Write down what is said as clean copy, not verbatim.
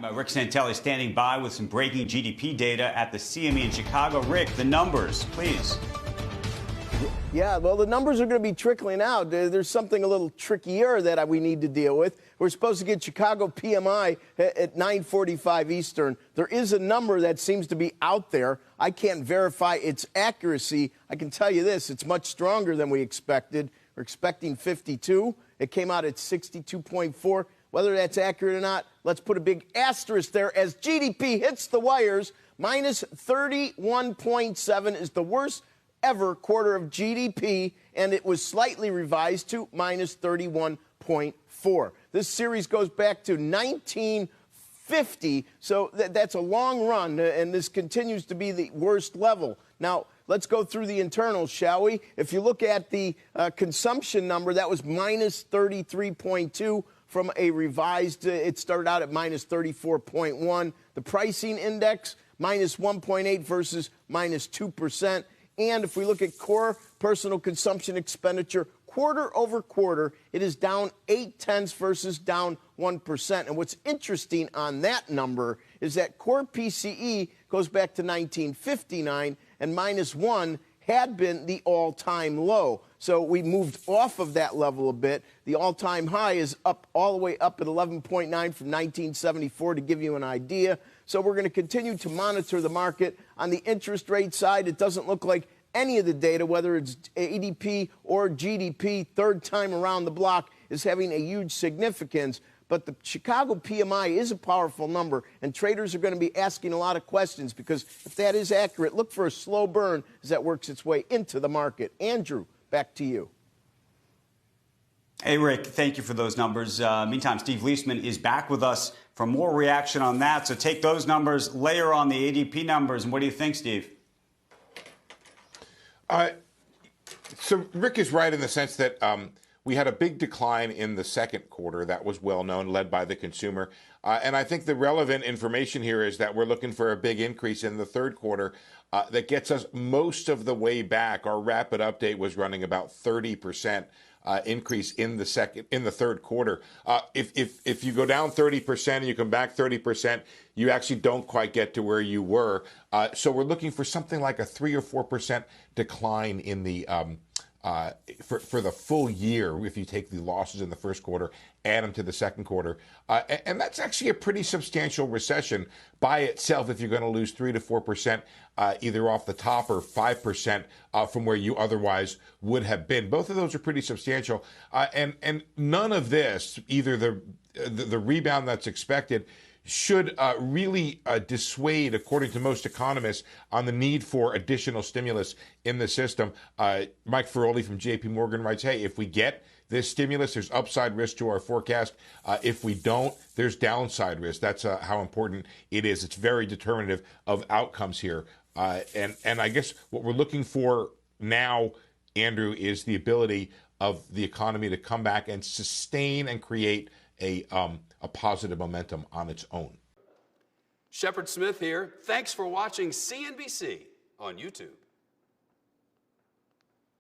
Rick Santelli standing by with some breaking GDP data at the CME in Chicago. Rick, the numbers, please. Yeah, well, the numbers are going to be trickling out. There's something a little trickier that we need to deal with. We're supposed to get Chicago PMI at 9:45 Eastern. There is a number that seems to be out there. I can't verify its accuracy. I can tell you this, it's much stronger than we expected. We're expecting 52. It came out at 62.4. Whether that's accurate or not, let's put a big asterisk there as GDP hits the wires. Minus 31.7 is the worst ever quarter of GDP, and it was slightly revised to minus 31.4. This series goes back to 1950, so that's a long run, and this continues to be the worst level. Now, let's go through the internals, shall we? If you look at the consumption number, that was minus 33.2 from a revised, it started out at minus 34.1. The pricing index, minus 1.8 versus minus 2%. And if we look at core personal consumption expenditure, quarter over quarter, it is down 0.8 versus down 1%. And what's interesting on that number is that core PCE goes back to 1959, and minus 1 had been the all-time low. So we moved off of that level a bit. The all-time high is up all the way up at 11.9 from 1974, to give you an idea. So we're going to continue to monitor the market. On the interest rate side, it doesn't look like any of the data, whether it's ADP or GDP, third time around the block, is having a huge significance. But the Chicago PMI is a powerful number, and traders are going to be asking a lot of questions, because if that is accurate, look for a slow burn as that works its way into the market. Andrew, back to you. Hey, Rick, thank you for those numbers. Meantime, Steve Leisman is back with us for more reaction on that. So take those numbers, layer on the ADP numbers, and what do you think, Steve? So Rick is right in the sense that we had a big decline in the second quarter. That was well known, led by the consumer. And I think the relevant information here is that we're looking for a big increase in the third quarter that gets us most of the way back. Our rapid update was running about 30% increase in the third quarter. If you go down 30% and you come back 30%, you actually don't quite get to where you were. So we're looking for something like a 3 or 4% decline in the for the full year, if you take the losses in the first quarter, add them to the second quarter. And that's actually a pretty substantial recession by itself if you're going to lose 3 to 4% either off the top or 5% from where you otherwise would have been. Both of those are pretty substantial. And none of this, either the rebound that's expected, should really dissuade, according to most economists, on the need for additional stimulus in the system. Mike Feroli from J.P. Morgan writes, hey, if we get this stimulus, there's upside risk to our forecast. If we don't, there's downside risk. That's how important it is. It's very determinative of outcomes here. And I guess what we're looking for now, Andrew, is the ability of the economy to come back and sustain and create a positive momentum on its own. Shepard Smith here. Thanks for watching CNBC on YouTube.